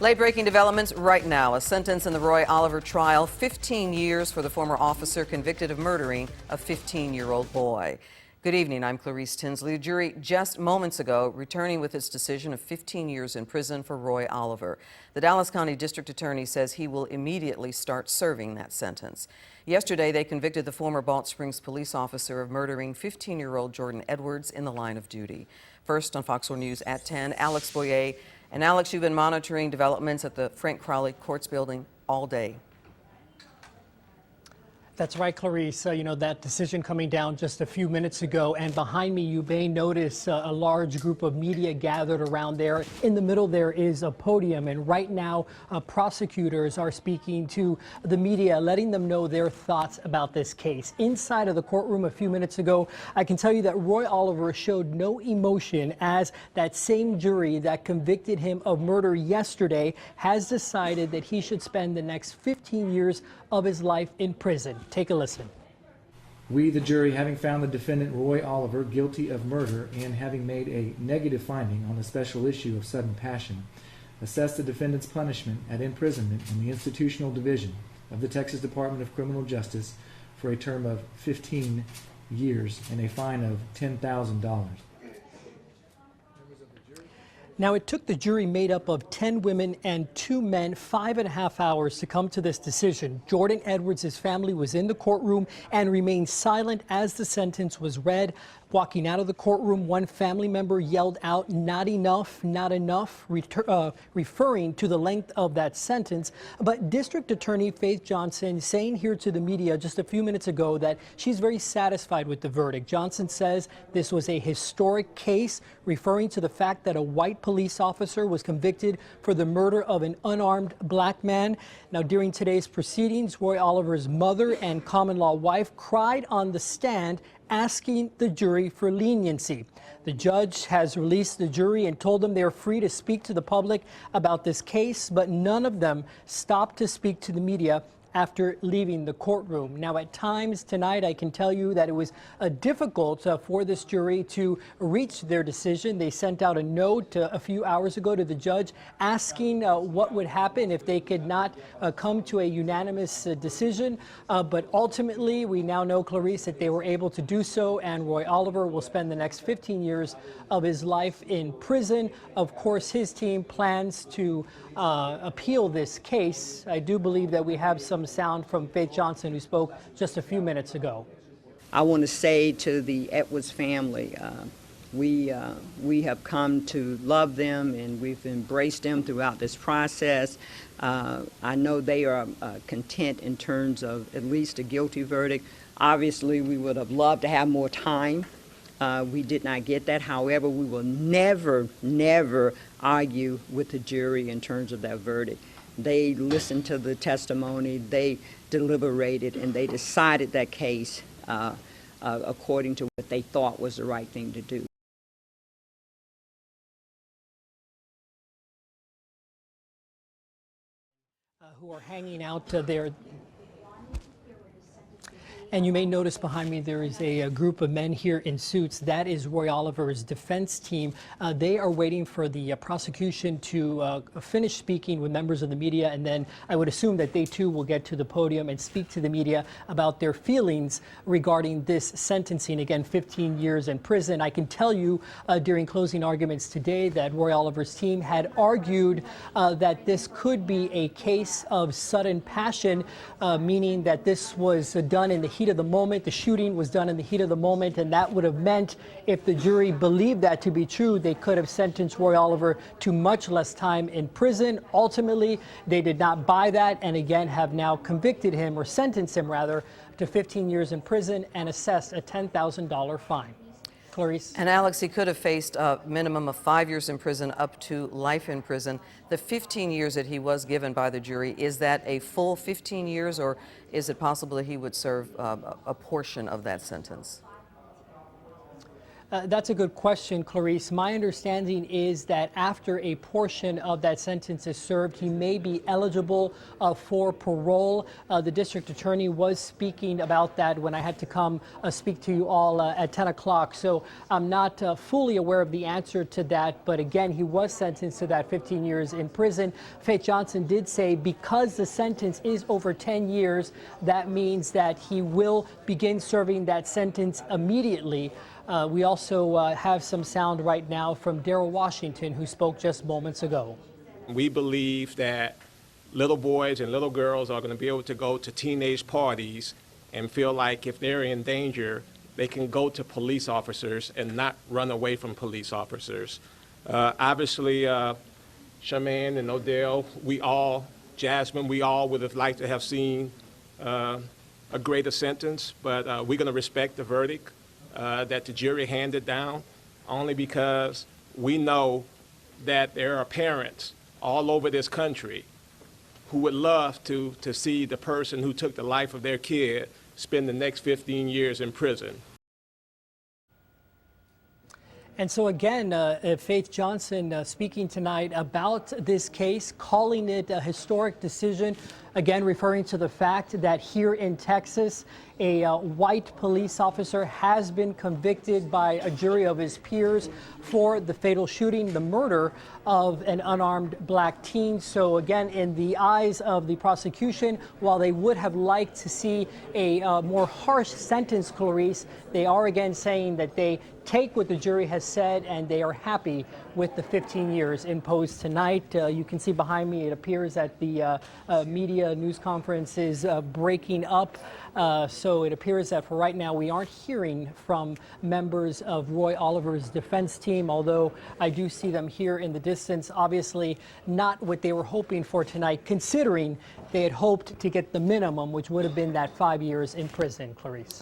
Late-breaking developments right now. A sentence in the Roy Oliver trial, 15 years for the former officer convicted of murdering a 15-year-old boy. Good evening, I'm Clarice Tinsley. The jury just moments ago returning with its decision of 15 years in prison for Roy Oliver. The Dallas County District Attorney says he will immediately start serving that sentence. Yesterday, they convicted the former Balch Springs police officer of murdering 15-year-old Jordan Edwards in the line of duty. First on Fox 4 News at 10, Alex Boyer. And Alex, you've been monitoring developments at the Frank Crowley Courts building all day. That's right, Clarice. That decision coming down just a few minutes ago, and behind me you may notice a large group of media gathered around there. In the middle there is a podium, and right now prosecutors are speaking to the media, letting them know their thoughts about this case. Inside of the courtroom a few minutes ago, I can tell you that Roy Oliver showed no emotion as that same jury that convicted him of murder yesterday has decided that he should spend the next 15 years of his life in prison. Take a listen. We, the jury, having found the defendant Roy Oliver guilty of murder and having made a negative finding on the special issue of sudden passion, assess the defendant's punishment at imprisonment in the institutional division of the Texas Department of Criminal Justice for a term of 15 years and a fine of $10,000. Now, it took the jury made up of 10 women and 2 men 5.5 hours to come to this decision. Jordan Edwards' family was in the courtroom and remained silent as the sentence was read. Walking out of the courtroom, one family member yelled out, "Not enough, not enough," referring to the length of that sentence. But District Attorney Faith Johnson saying here to the media just a few minutes ago that she's very satisfied with the verdict. Johnson says this was a historic case, referring to the fact that a white police officer was convicted for the murder of an unarmed black man. Now, during today's proceedings, Roy Oliver's mother and common-law wife cried on the stand, asking the jury for leniency. The judge has released the jury and told them they're free to speak to the public about this case, but none of them stopped to speak to the media after leaving the courtroom. Now, at times tonight, I can tell you that it was difficult for this jury to reach their decision. They sent out a note a few hours ago to the judge asking what would happen if they could not come to a unanimous decision. But ultimately, we now know, Clarice, that they were able to do so, and Roy Oliver will spend the next 15 years of his life in prison. Of course, his team plans to appeal this case. I do believe that we have some sound from Faith Johnson, who spoke just a few minutes ago. I want to say to the Edwards family, we have come to love them, and we've embraced them throughout this process. I know they are content in terms of at least a guilty verdict. Obviously, we would have loved to have more time. We did not get that. However, we will never, never argue with the jury in terms of that verdict. They listened to the testimony, they deliberated, and they decided that case according to what they thought was the right thing to do. Who are hanging out there. And you may notice behind me there is a group of men here in suits. That is Roy Oliver's defense team. They are waiting for the prosecution to finish speaking with members of the media, and then I would assume that they too will get to the podium and speak to the media about their feelings regarding this sentencing. Again, 15 years in prison. I can tell you during closing arguments today that Roy Oliver's team had argued that this could be a case of sudden passion, meaning that this was done in the heat of the moment. The shooting was done in the heat of the moment, and that would have meant, if the jury believed that to be true, they could have sentenced Roy Oliver to much less time in prison. Ultimately, they did not buy that, and again have now convicted him, or sentenced him rather, to 15 years in prison and assessed a $10,000 fine. Clarice. And Alex, he could have faced a minimum of 5 years in prison up to life in prison. The 15 years that he was given by the jury, is that a full 15 years, or is it possible that he would serve a portion of that sentence? That's a good question, Clarice. My understanding is that after a portion of that sentence is served, he may be eligible for parole. The district attorney was speaking about that when I had to come speak to you all at 10 o'clock. So I'm not fully aware of the answer to that. But again, he was sentenced to that 15 years in prison. Faith Johnson did say because the sentence is over 10 years, that means that he will begin serving that sentence immediately. We also have some sound right now from Darrell Washington, who spoke just moments ago. We believe that little boys and little girls are going to be able to go to teenage parties and feel like if they're in danger, they can go to police officers and not run away from police officers. Obviously, Charmaine and Odell, Jasmine, we all would have liked to have seen a greater sentence, but we're going to respect the verdict that the jury handed down, only because we know that there are parents all over this country who would love to see the person who took the life of their kid spend the next 15 years in prison. And so again, Faith Johnson speaking tonight about this case, calling it a historic decision, again referring to the fact that here in Texas, a white police officer has been convicted by a jury of his peers for the fatal shooting, the murder of an unarmed black teen. So again, in the eyes of the prosecution, while they would have liked to see a more harsh sentence, Clarice, they are again saying that they take what the jury has said and they are happy with the 15 years imposed tonight. You can see behind me, it appears that the media news conference is breaking up. So it appears that for right now, we aren't hearing from members of Roy Oliver's defense team, although I do see them here in the distance. Obviously not what they were hoping for tonight, considering they had hoped to get the minimum, which would have been that 5 years in prison, Clarice.